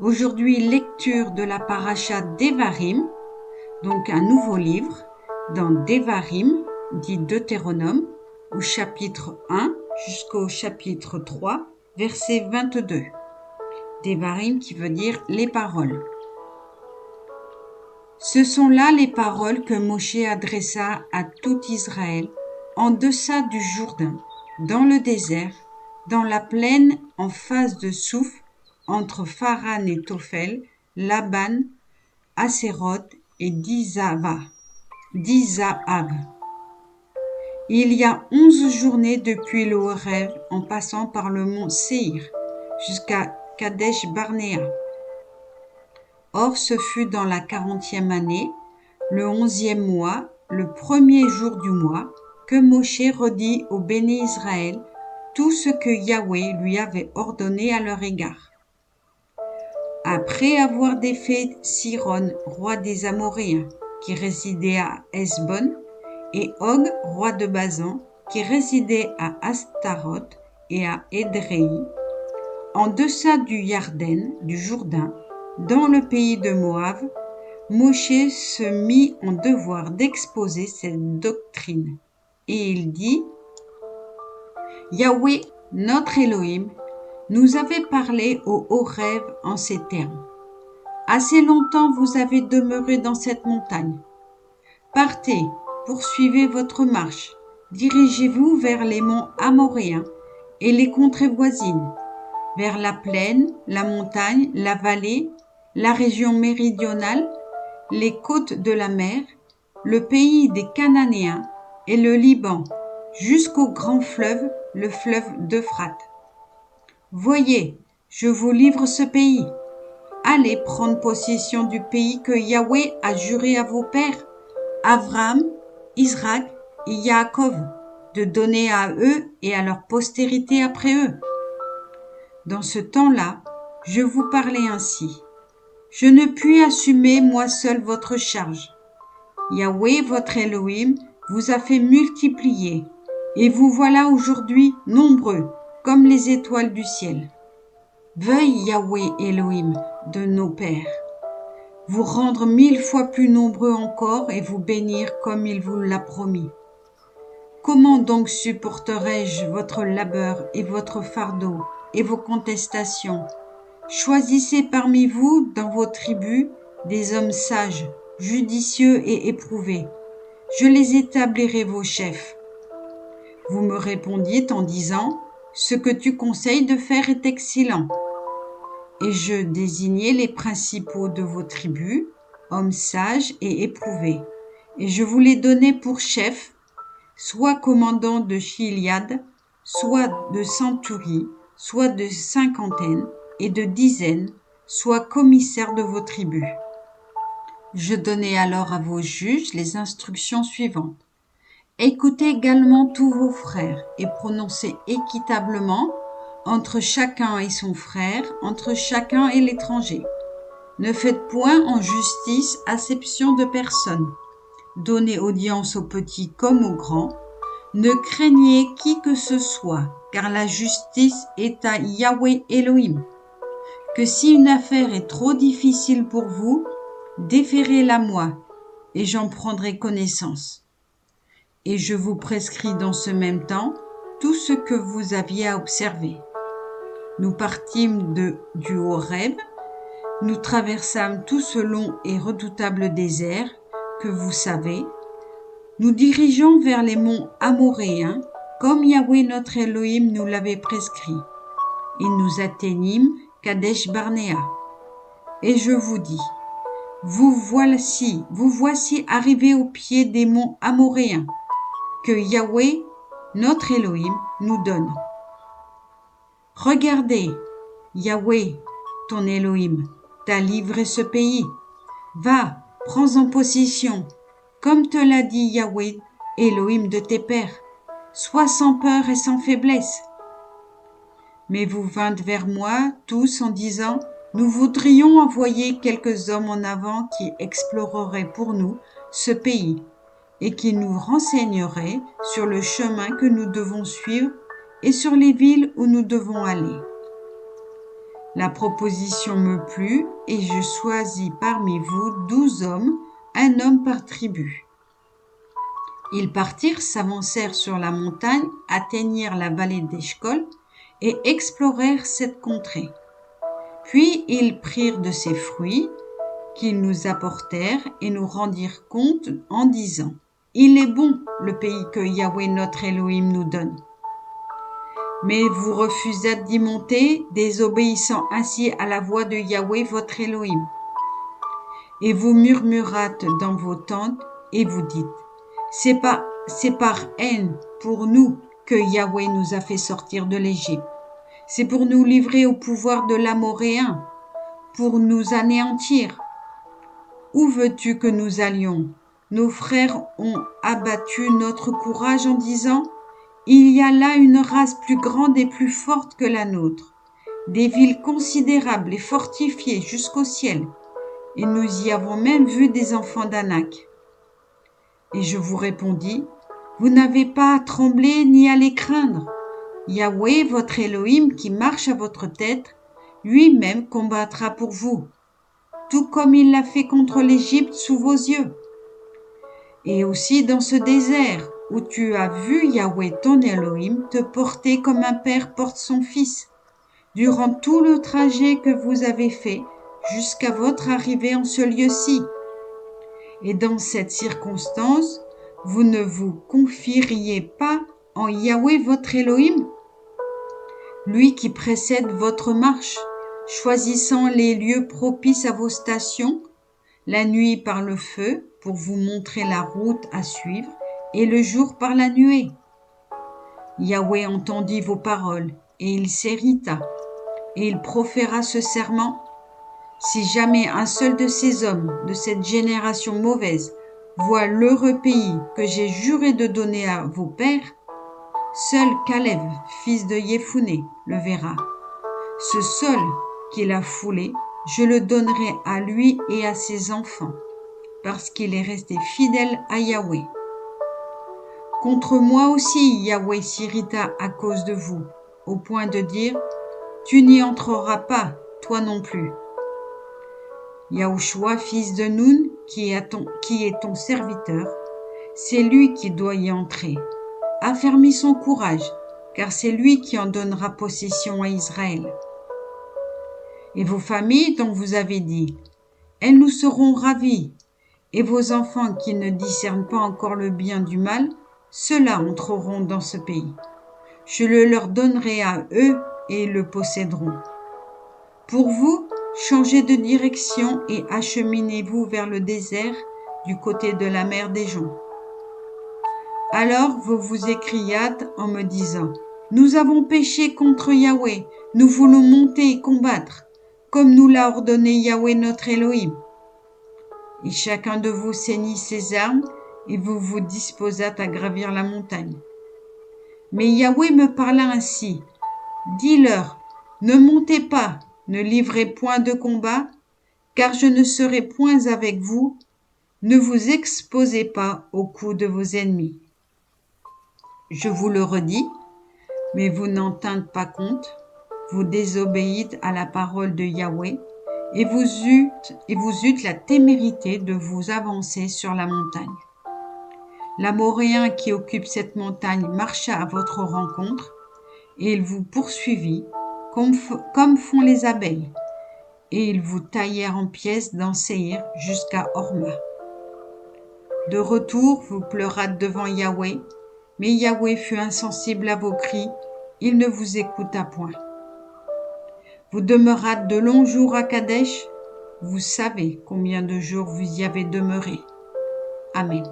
Aujourd'hui, lecture de la paracha Devarim, donc un nouveau livre dans Devarim, dit Deutéronome, au chapitre 1 jusqu'au chapitre 3, verset 22. Devarim qui veut dire les paroles. Ce sont là les paroles que Moshe adressa à tout Israël en deçà du Jourdain, dans le désert, dans la plaine en face de Souf, entre Pharan et Tophel, Laban, Asséroth et Dizahab. Il y a 11 journées depuis le Horeb en passant par le mont Séhir jusqu'à Kadesh Barnéa. Or ce fut dans la 40e année, le 11e mois, le premier jour du mois, que Moshe redit au béné Israël tout ce que Yahweh lui avait ordonné à leur égard. Après avoir défait Siron, roi des Amoréens, qui résidait à Hesbon, et Og, roi de Basan, qui résidait à Astaroth et à Édréi, en deçà du Yarden, du Jourdain, dans le pays de Moab, Moshe se mit en devoir d'exposer cette doctrine. Et il dit, Yahweh, notre Elohim, nous avait parlé au Horeb en ces termes. Assez longtemps vous avez demeuré dans cette montagne. Partez, poursuivez votre marche, dirigez-vous vers les monts Amoréens et les contrées voisines, vers la plaine, la montagne, la vallée, la région méridionale, les côtes de la mer, le pays des Cananéens et le Liban, jusqu'au grand fleuve, le fleuve d'Euphrate. Voyez, je vous livre ce pays. Allez prendre possession du pays que Yahweh a juré à vos pères, Abraham, Isaac et Yaakov, de donner à eux et à leur postérité après eux. Dans ce temps-là, je vous parlais ainsi. Je ne puis assumer moi seul votre charge. Yahweh, votre Elohim, vous a fait multiplier, et vous voilà aujourd'hui nombreux, comme les étoiles du ciel. Veuille Yahweh Elohim de nos pères vous rendre 1000 fois plus nombreux encore et vous bénir comme il vous l'a promis. Comment donc supporterai-je votre labeur et votre fardeau et vos contestations? Choisissez parmi vous, dans vos tribus, des hommes sages, judicieux et éprouvés. Je les établirai vos chefs. Vous me répondîtes en disant, ce que tu conseilles de faire est excellent. Et je désignai les principaux de vos tribus, hommes sages et éprouvés. Et je vous les donnai pour chefs, soit commandants de Chiliad, soit de centuries, soit de cinquantaines et de dizaines, soit commissaires de vos tribus. Je donnai alors à vos juges les instructions suivantes. Écoutez également tous vos frères et prononcez équitablement entre chacun et son frère, entre chacun et l'étranger. Ne faites point en justice acception de personne. Donnez audience aux petits comme aux grands. Ne craignez qui que ce soit, car la justice est à Yahweh Elohim. Que si une affaire est trop difficile pour vous, déférez-la moi, et j'en prendrai connaissance. Et je vous prescris dans ce même temps tout ce que vous aviez à observer. Nous partîmes du Horeb, nous traversâmes tout ce long et redoutable désert que vous savez. Nous dirigeons vers les monts Amoréens, comme Yahweh notre Elohim nous l'avait prescrit. Et nous atteignîmes Kadesh Barnéa. Et je vous dis, vous voici arrivés au pied des monts Amoréens, que Yahweh, notre Elohim, nous donne. Regardez, Yahweh, ton Elohim, t'a livré ce pays. Va, prends-en possession, comme te l'a dit Yahweh, Elohim de tes pères. Sois sans peur et sans faiblesse. Mais vous vîntes vers moi tous en disant, nous voudrions envoyer quelques hommes en avant qui exploreraient pour nous ce pays et qui nous renseigneraient sur le chemin que nous devons suivre et sur les villes où nous devons aller. La proposition me plut, et je choisis parmi vous 12 hommes, un homme par tribu. Ils partirent, s'avancèrent sur la montagne, atteignirent la vallée d'Eshcol et explorèrent cette contrée. Puis ils prirent de ses fruits qu'ils nous apportèrent et nous rendirent compte en disant: Il est bon le pays que Yahweh notre Elohim nous donne. Mais vous refusâtes d'y monter, désobéissant ainsi à la voix de Yahweh votre Elohim. Et vous murmurâtes dans vos tentes et vous dites: C'est par haine pour nous que Yahweh nous a fait sortir de l'Égypte. C'est pour nous livrer au pouvoir de l'Amoréen, pour nous anéantir. Où veux-tu que nous allions? Nos frères ont abattu notre courage en disant: Il y a là une race plus grande et plus forte que la nôtre, des villes considérables et fortifiées jusqu'au ciel, et nous y avons même vu des enfants d'Anak. Et je vous répondis: Vous n'avez pas à trembler ni à les craindre. Yahweh, votre Elohim, qui marche à votre tête, lui-même combattra pour vous, tout comme il l'a fait contre l'Égypte sous vos yeux. Et aussi dans ce désert où tu as vu Yahweh ton Elohim te porter comme un père porte son fils, durant tout le trajet que vous avez fait jusqu'à votre arrivée en ce lieu-ci. Et dans cette circonstance, vous ne vous confieriez pas en Yahweh votre Elohim, lui qui précède votre marche, choisissant les lieux propices à vos stations, la nuit par le feu pour vous montrer la route à suivre, et le jour par la nuée. Yahweh entendit vos paroles, et il s'irrita, et il proféra ce serment: Si jamais un seul de ces hommes, de cette génération mauvaise, voit l'heureux pays que j'ai juré de donner à vos pères, seul Caleb, fils de Yéphuné, le verra. Ce seul qu'il a foulé, je le donnerai à lui et à ses enfants, parce qu'il est resté fidèle à Yahweh. Contre moi aussi, Yahweh s'irrita à cause de vous, au point de dire: Tu n'y entreras pas, toi non plus. Yahushua, fils de Nun, qui est ton serviteur, c'est lui qui doit y entrer. Affermis son courage, car c'est lui qui en donnera possession à Israël. Et vos familles dont vous avez dit: Elles nous seront ravies, et vos enfants qui ne discernent pas encore le bien du mal, ceux-là entreront dans ce pays. Je le leur donnerai à eux et ils le posséderont. Pour vous, changez de direction et acheminez-vous vers le désert du côté de la mer des Joncs. Alors vous vous écriâtes en me disant: Nous avons péché contre Yahweh, nous voulons monter et combattre, comme nous l'a ordonné Yahweh notre Elohim. Et chacun de vous ceignit ses armes, et vous vous disposâtes à gravir la montagne. Mais Yahweh me parla ainsi: Dis-leur: Ne montez pas, ne livrez point de combat, car je ne serai point avec vous, ne vous exposez pas au coup de vos ennemis. Je vous le redis, mais vous n'en tîntes pas compte, vous désobéîtes à la parole de Yahweh, et vous eûtes la témérité de vous avancer sur la montagne. L'Amoréen qui occupe cette montagne marcha à votre rencontre, et il vous poursuivit, comme font les abeilles, et ils vous taillèrent en pièces dans Séhir jusqu'à Horma. De retour, vous pleurâtes devant Yahweh, mais Yahweh fut insensible à vos cris, il ne vous écouta point. Vous demeurâtes de longs jours à Kadesh, vous savez combien de jours vous y avez demeuré. Amen.